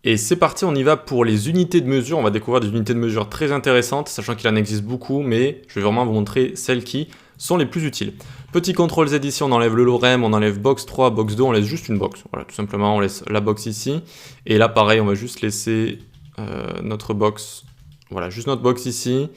Et c'est parti, on y va pour les unités de mesure. On va découvrir des unités de mesure très intéressantes, sachant qu'il en existe beaucoup, mais je vais vraiment vous montrer celles qui sont les plus utiles. Petit CTRL Z ici, on enlève le lorem, on enlève box 3, box 2, on laisse juste une box. Voilà, tout simplement, on laisse la box ici. Et là, pareil, on va juste laisser notre box, voilà, juste notre box ici.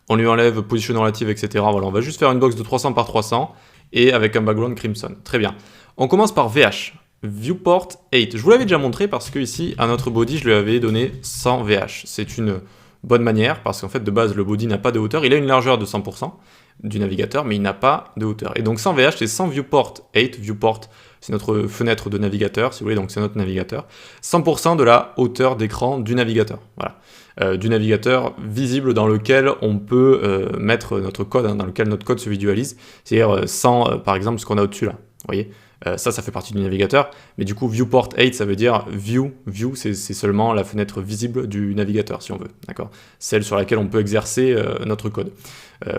On lui enlève position relative, etc. Voilà, on va juste faire une box de 300 par 300 et avec un background crimson. Très bien. On commence par VH. Viewport 8. Je vous l'avais déjà montré parce que ici, à notre body, je lui avais donné 100 VH. C'est une bonne manière parce qu'en fait, de base, le body n'a pas de hauteur. Il a une largeur de 100% du navigateur, mais il n'a pas de hauteur. Et donc 100 VH, c'est 100 Viewport 8. Viewport, c'est notre fenêtre de navigateur, si vous voulez, donc c'est notre navigateur. 100% de la hauteur d'écran du navigateur. Voilà. Du navigateur visible dans lequel on peut mettre notre code, hein, dans lequel notre code se visualise. C'est-à-dire sans, par exemple, ce qu'on a au-dessus là. Vous voyez, ça fait partie du navigateur, mais du coup, Viewport 8, ça veut dire view, c'est seulement la fenêtre visible du navigateur, si on veut, d'accord? Celle sur laquelle on peut exercer notre code.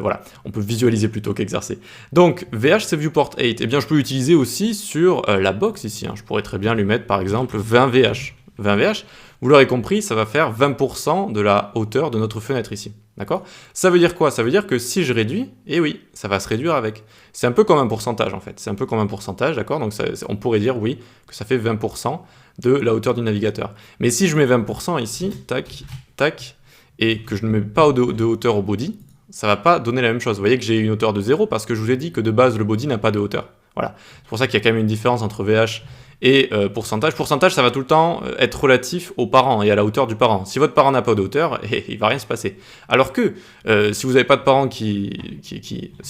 Voilà, on peut visualiser plutôt qu'exercer. Donc, VH, c'est Viewport 8. Eh bien, je peux l'utiliser aussi sur la box ici, hein. Je pourrais très bien lui mettre, par exemple, 20 VH. 20 VH, vous l'aurez compris, ça va faire 20% de la hauteur de notre fenêtre ici. D'accord? Ça veut dire quoi? Ça veut dire que si je réduis, eh oui, ça va se réduire avec. C'est un peu comme un pourcentage en fait. C'est un peu comme un pourcentage, d'accord? Donc on pourrait dire oui, que ça fait 20% de la hauteur du navigateur. Mais si je mets 20% ici, tac, tac, et que je ne mets pas de hauteur au body, ça ne va pas donner la même chose. Vous voyez que j'ai une hauteur de 0 parce que je vous ai dit que de base, le body n'a pas de hauteur. Voilà. C'est pour ça qu'il y a quand même une différence entre VH et pourcentage. Pourcentage, ça va tout le temps être relatif aux parents et à la hauteur du parent. Si votre parent n'a pas de hauteur, il va rien se passer. Alors que si vous n'avez pas de parent si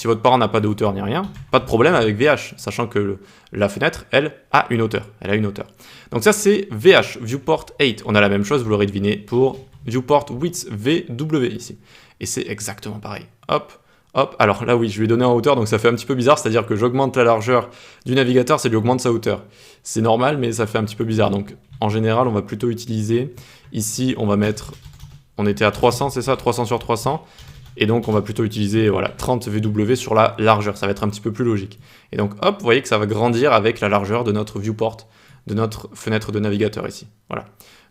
votre parent n'a pas de hauteur ni rien, pas de problème avec VH, sachant que la fenêtre, elle, a une hauteur. Elle a une hauteur. Donc ça, c'est VH, Viewport 8. On a la même chose, vous l'aurez deviné, pour Viewport Width, VW ici. Et c'est exactement pareil. Hop. Hop, alors là oui, je lui ai donné en hauteur, donc ça fait un petit peu bizarre, c'est-à-dire que j'augmente la largeur du navigateur, ça lui augmente sa hauteur. C'est normal, mais ça fait un petit peu bizarre. Donc en général, on va plutôt utiliser, ici on va mettre, on était à 300, c'est ça, 300 sur 300, et donc on va plutôt utiliser voilà, 30 VW sur la largeur, ça va être un petit peu plus logique. Et donc hop, vous voyez que ça va grandir avec la largeur de notre viewport, de notre fenêtre de navigateur ici. Voilà.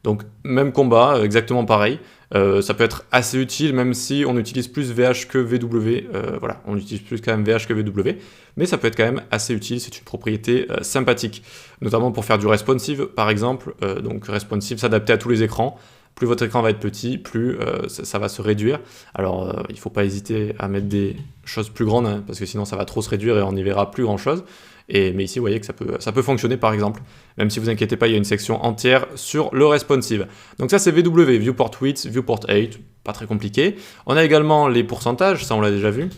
Donc même combat, exactement pareil. Ça peut être assez utile même si on utilise plus VH que VW. Voilà, on utilise plus quand même VH que VW, mais ça peut être quand même assez utile, c'est une propriété sympathique. Notamment pour faire du responsive par exemple. Donc responsive, s'adapter à tous les écrans. Plus votre écran va être petit, plus ça va se réduire. Alors il ne faut pas hésiter à mettre des choses plus grandes, hein, parce que sinon ça va trop se réduire et on n'y verra plus grand chose. Mais ici, vous voyez que ça peut fonctionner par exemple, même si vous inquiétez pas, il y a une section entière sur le responsive. Donc ça c'est VW, Viewport Width, Viewport 8, pas très compliqué. On a également les pourcentages, ça on l'a déjà vu.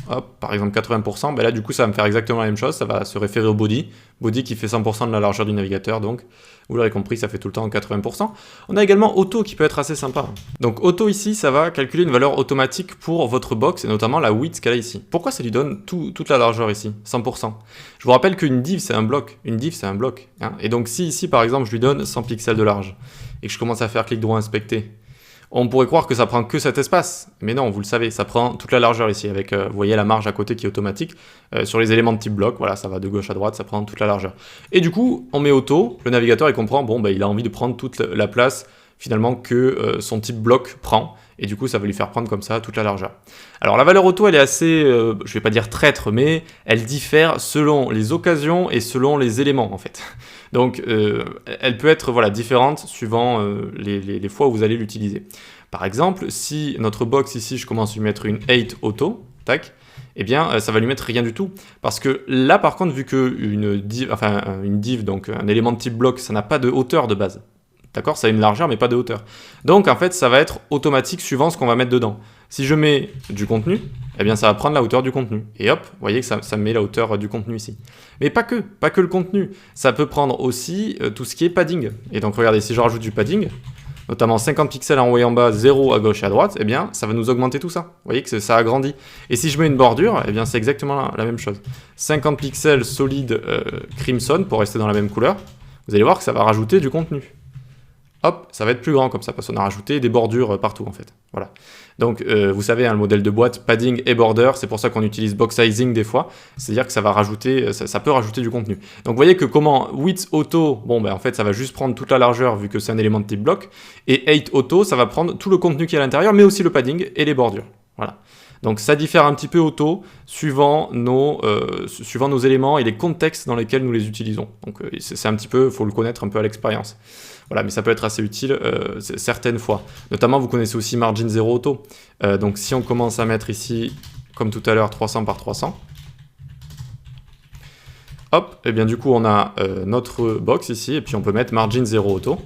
Hop, par exemple 80%, ben là du coup ça va me faire exactement la même chose, ça va se référer au body qui fait 100% de la largeur du navigateur, donc vous l'aurez compris, ça fait tout le temps 80%. On a également auto qui peut être assez sympa. Donc auto ici, ça va calculer une valeur automatique pour votre box, et notamment la width qu'elle a ici. Pourquoi ça lui donne toute la largeur ici, 100%? Je vous rappelle qu'une div c'est un bloc, hein. Et donc si ici par exemple je lui donne 100 pixels de large, et que je commence à faire clic droit inspecter, on pourrait croire que ça prend que cet espace, mais non, vous le savez, ça prend toute la largeur ici, avec, vous voyez la marge à côté qui est automatique, sur les éléments de type bloc, voilà, ça va de gauche à droite, ça prend toute la largeur. Et du coup, on met auto, le navigateur il comprend, bon, bah, il a envie de prendre toute la place, finalement, que son type bloc prend, et du coup, ça va lui faire prendre comme ça toute la largeur. Alors la valeur auto, elle est assez, je vais pas dire traître, mais elle diffère selon les occasions et selon les éléments, en fait. Donc, elle peut être voilà, différente suivant les fois où vous allez l'utiliser. Par exemple, si notre box ici, je commence à lui mettre une 8 auto, tac, eh bien, ça va lui mettre rien du tout. Parce que là, par contre, vu qu'une div, donc un élément de type bloc, ça n'a pas de hauteur de base. D'accord? Ça a une largeur, mais pas de hauteur. Donc, en fait, ça va être automatique suivant ce qu'on va mettre dedans. Si je mets du contenu, eh bien, ça va prendre la hauteur du contenu. Et hop, vous voyez que ça met la hauteur du contenu ici. Mais pas que le contenu. Ça peut prendre aussi tout ce qui est padding. Et donc, regardez, si je rajoute du padding, notamment 50 pixels en haut et en bas, 0 à gauche et à droite, eh bien, ça va nous augmenter tout ça. Vous voyez que ça agrandit. Et si je mets une bordure, eh bien, c'est exactement la même chose. 50 pixels solide crimson, pour rester dans la même couleur. Vous allez voir que ça va rajouter du contenu. hop, ça va être plus grand comme ça, parce qu'on a rajouté des bordures partout en fait. Voilà. Donc vous savez, hein, le modèle de boîte, padding et border, c'est pour ça qu'on utilise box sizing des fois, c'est-à-dire que ça va rajouter, ça peut rajouter du contenu. Donc vous voyez que comment width auto, bon ben en fait ça va juste prendre toute la largeur vu que c'est un élément de type bloc, et height auto, ça va prendre tout le contenu qui est à l'intérieur, mais aussi le padding et les bordures. Voilà. Donc ça diffère un petit peu auto suivant nos éléments et les contextes dans lesquels nous les utilisons. Donc c'est un petit peu, il faut le connaître un peu à l'expérience. Voilà, mais ça peut être assez utile certaines fois. Notamment, vous connaissez aussi Margin 0 Auto. Donc si on commence à mettre ici, comme tout à l'heure, 300 par 300, hop, et bien du coup on a notre box ici, et puis on peut mettre Margin 0 Auto.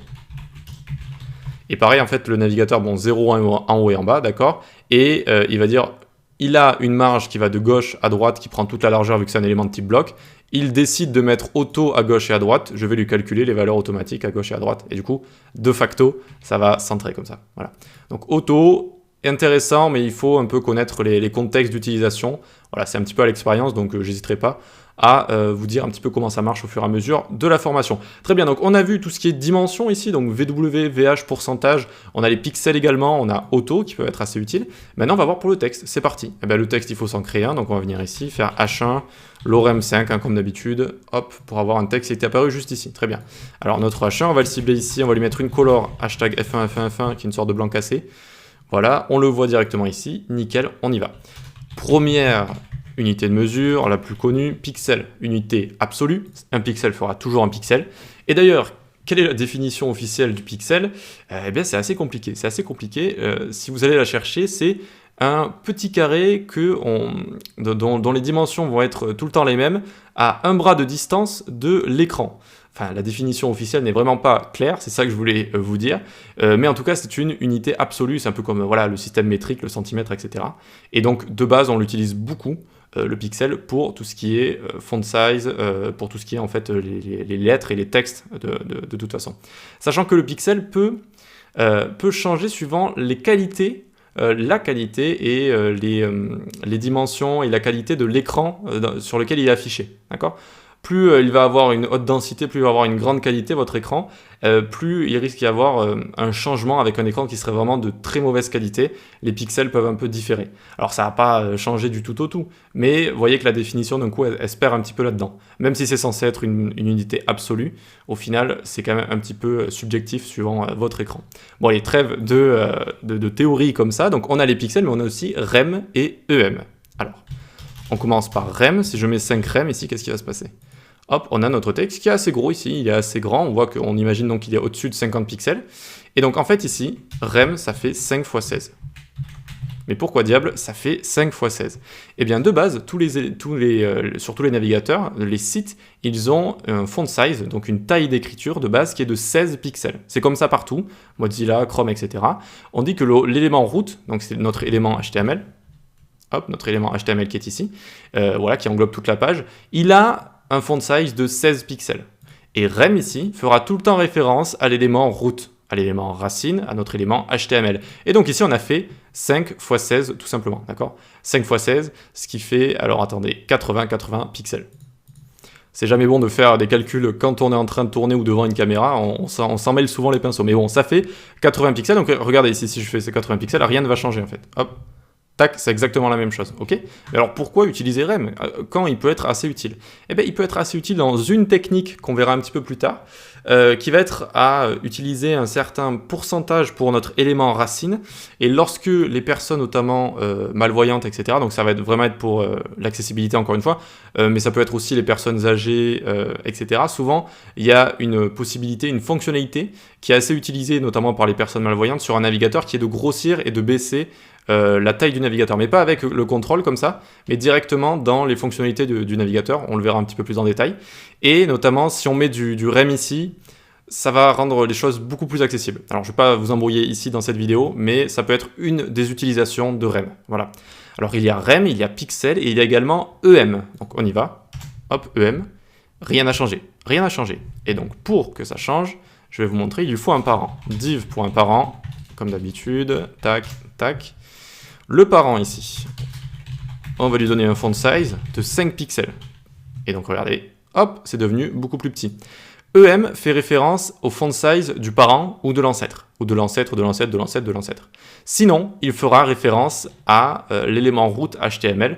Et pareil, en fait, le navigateur, bon, 0 en haut et en bas, d'accord, et il va dire, il a une marge qui va de gauche à droite, qui prend toute la largeur vu que c'est un élément de type bloc. Il décide de mettre auto à gauche et à droite, je vais lui calculer les valeurs automatiques à gauche et à droite. Et du coup, de facto, ça va centrer comme ça. Voilà. Donc auto, intéressant, mais il faut un peu connaître les contextes d'utilisation. Voilà, c'est un petit peu à l'expérience, donc j'hésiterai pas à vous dire un petit peu comment ça marche au fur et à mesure de la formation. Très bien, donc on a vu tout ce qui est dimension ici, donc VW, VH, pourcentage, on a les pixels également, on a auto qui peut être assez utile. Maintenant on va voir pour le texte, c'est parti. Eh bien, le texte il faut s'en créer un, donc on va venir ici, faire H1, lorem 5 hein, comme d'habitude, hop, pour avoir un texte qui est apparu juste ici, très bien. Alors notre H1, on va le cibler ici, on va lui mettre une color, hashtag F1, F1, F1, qui est une sorte de blanc cassé. Voilà, on le voit directement ici, nickel, on y va. Première unité de mesure, la plus connue, pixel, unité absolue. Un pixel fera toujours un pixel. Et d'ailleurs, quelle est la définition officielle du pixel? Eh bien, c'est assez compliqué. C'est assez compliqué. Si vous allez la chercher, c'est un petit carré dont les dimensions vont être tout le temps les mêmes, à un bras de distance de l'écran. Enfin, la définition officielle n'est vraiment pas claire, c'est ça que je voulais vous dire. Mais en tout cas, c'est une unité absolue, c'est un peu comme voilà, le système métrique, le centimètre, etc. Et donc, de base, on l'utilise beaucoup, le pixel, pour tout ce qui est font size, pour tout ce qui est en fait les lettres et les textes de toute façon. Sachant que le pixel peut changer suivant les qualités, la qualité et les dimensions et la qualité de l'écran sur lequel il est affiché. D'accord ? Plus il va avoir une haute densité, plus il va avoir une grande qualité, votre écran, plus il risque d'y avoir un changement avec un écran qui serait vraiment de très mauvaise qualité. Les pixels peuvent un peu différer. Alors ça va pas changer du tout au tout, mais vous voyez que la définition d'un coup, elle se perd un petit peu là-dedans. Même si c'est censé être une unité absolue, au final, c'est quand même un petit peu subjectif suivant votre écran. Bon, les trêves de théorie comme ça, donc on a les pixels, mais on a aussi REM et EM. Alors, on commence par REM. Si je mets 5 REM ici, qu'est-ce qui va se passer ? Hop, on a notre texte qui est assez gros ici, il est assez grand, on voit qu'on imagine donc qu'il est au-dessus de 50 pixels. Et donc en fait ici, REM, ça fait 5 x 16. Mais pourquoi diable ça fait 5 x 16? Eh bien de base, sur tous les navigateurs, les sites, ils ont un font size, donc une taille d'écriture de base qui est de 16 pixels. C'est comme ça partout, Mozilla, Chrome, etc. On dit que l'élément root, donc c'est notre élément HTML, hop, notre élément HTML qui est ici, voilà, qui englobe toute la page, il a un font size de 16 pixels. Et REM ici fera tout le temps référence à l'élément root, à l'élément racine, à notre élément HTML. Et donc ici on a fait 5 x 16 tout simplement, d'accord? 5 x 16, ce qui fait, alors attendez, 80 pixels. C'est jamais bon de faire des calculs quand on est en train de tourner ou devant une caméra, on s'en mêle souvent les pinceaux. Mais bon, ça fait 80 pixels, donc regardez ici, si je fais ces 80 pixels, rien ne va changer en fait. Hop. Tac, c'est exactement la même chose, ok? Mais alors pourquoi utiliser REM quand il peut être assez utile? Eh bien, il peut être assez utile dans une technique qu'on verra un petit peu plus tard, qui va être à utiliser un certain pourcentage pour notre élément racine, et lorsque les personnes notamment malvoyantes, etc., donc ça va vraiment être pour l'accessibilité encore une fois, mais ça peut être aussi les personnes âgées, etc., souvent il y a une possibilité, une fonctionnalité qui est assez utilisée notamment par les personnes malvoyantes sur un navigateur qui est de grossir et de baisser la taille du navigateur, mais pas avec le contrôle comme ça, mais directement dans les fonctionnalités du navigateur, on le verra un petit peu plus en détail, et notamment si on met du REM ici, ça va rendre les choses beaucoup plus accessibles. Alors je ne vais pas vous embrouiller ici dans cette vidéo, mais ça peut être une des utilisations de REM, voilà. Alors il y a REM, il y a pixel, et il y a également EM, donc on y va, hop, EM, rien n'a changé, rien n'a changé, et donc pour que ça change, je vais vous montrer, il lui faut un parent, div pour un parent, comme d'habitude, tac, tac. Le parent ici, on va lui donner un font size de 5 pixels. Et donc regardez, hop, c'est devenu beaucoup plus petit. EM fait référence au font size du parent ou de l'ancêtre, ou de l'ancêtre, de l'ancêtre, de l'ancêtre, de l'ancêtre. Sinon, il fera référence à l'élément root HTML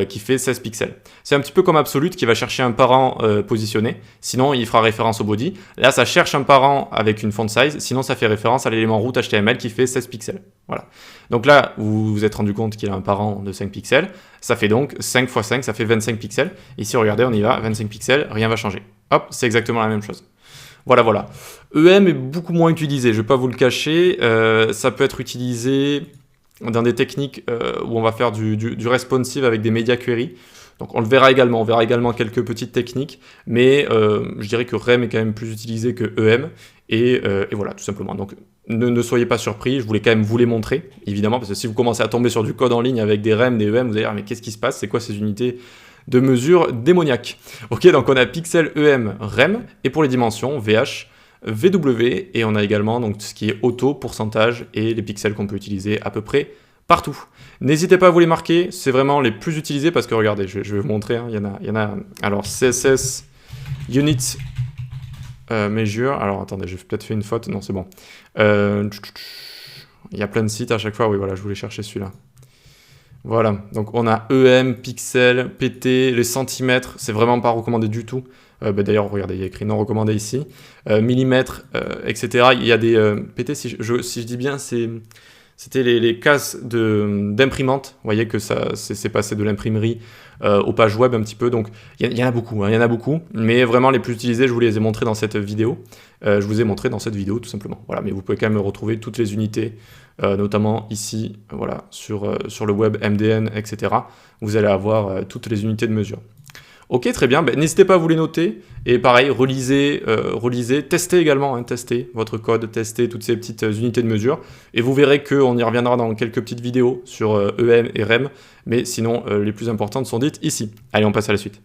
qui fait 16 pixels. C'est un petit peu comme Absolute qui va chercher un parent positionné, sinon il fera référence au body. Là, ça cherche un parent avec une font size, sinon ça fait référence à l'élément root HTML qui fait 16 pixels. Voilà. Donc là, vous vous êtes rendu compte qu'il a un parent de 5 pixels, ça fait donc 5 x 5, ça fait 25 pixels. Ici, regardez, on y va, 25 pixels, rien va changer. Hop, c'est exactement la même chose. Voilà, voilà. EM est beaucoup moins utilisé, je ne vais pas vous le cacher. Ça peut être utilisé dans des techniques où on va faire du responsive avec des media queries. Donc on le verra également, on verra également quelques petites techniques, mais je dirais que REM est quand même plus utilisé que EM, et voilà, tout simplement. Donc ne soyez pas surpris, je voulais quand même vous les montrer, évidemment, parce que si vous commencez à tomber sur du code en ligne avec des REM, des EM, vous allez dire, mais qu'est-ce qui se passe, c'est quoi ces unités de mesure démoniaques? Ok, donc on a pixel, EM, REM, et pour les dimensions, VH, VW, et on a également donc tout ce qui est auto, pourcentage, et les pixels qu'on peut utiliser à peu près partout. N'hésitez pas à vous les marquer, c'est vraiment les plus utilisés parce que regardez, je vais vous montrer, hein, il y en a, alors CSS Unit Measure, alors attendez, j'ai peut-être fait une faute, non c'est bon. Il y a plein de sites à chaque fois, oui voilà, je voulais chercher celui-là. Voilà, donc on a EM, pixels, PT, les centimètres, c'est vraiment pas recommandé du tout. D'ailleurs, regardez, il y a écrit non recommandé ici. Millimètres, etc. Il y a des PT, si je dis bien, c'était les cases d'imprimante. Vous voyez que c'est passé de l'imprimerie aux pages web un petit peu. Donc il y en a beaucoup, hein, il y en a beaucoup. Mais vraiment les plus utilisés, je vous les ai montrés dans cette vidéo. Je vous ai montré dans cette vidéo tout simplement. Voilà, mais vous pouvez quand même retrouver toutes les unités, notamment ici, voilà, sur le web MDN, etc. Vous allez avoir toutes les unités de mesure. Ok, très bien, n'hésitez pas à vous les noter, et pareil, relisez, testez également, hein, testez votre code, testez toutes ces petites unités de mesure, et vous verrez qu'on y reviendra dans quelques petites vidéos sur EM et REM, mais sinon les plus importantes sont dites ici. Allez, on passe à la suite.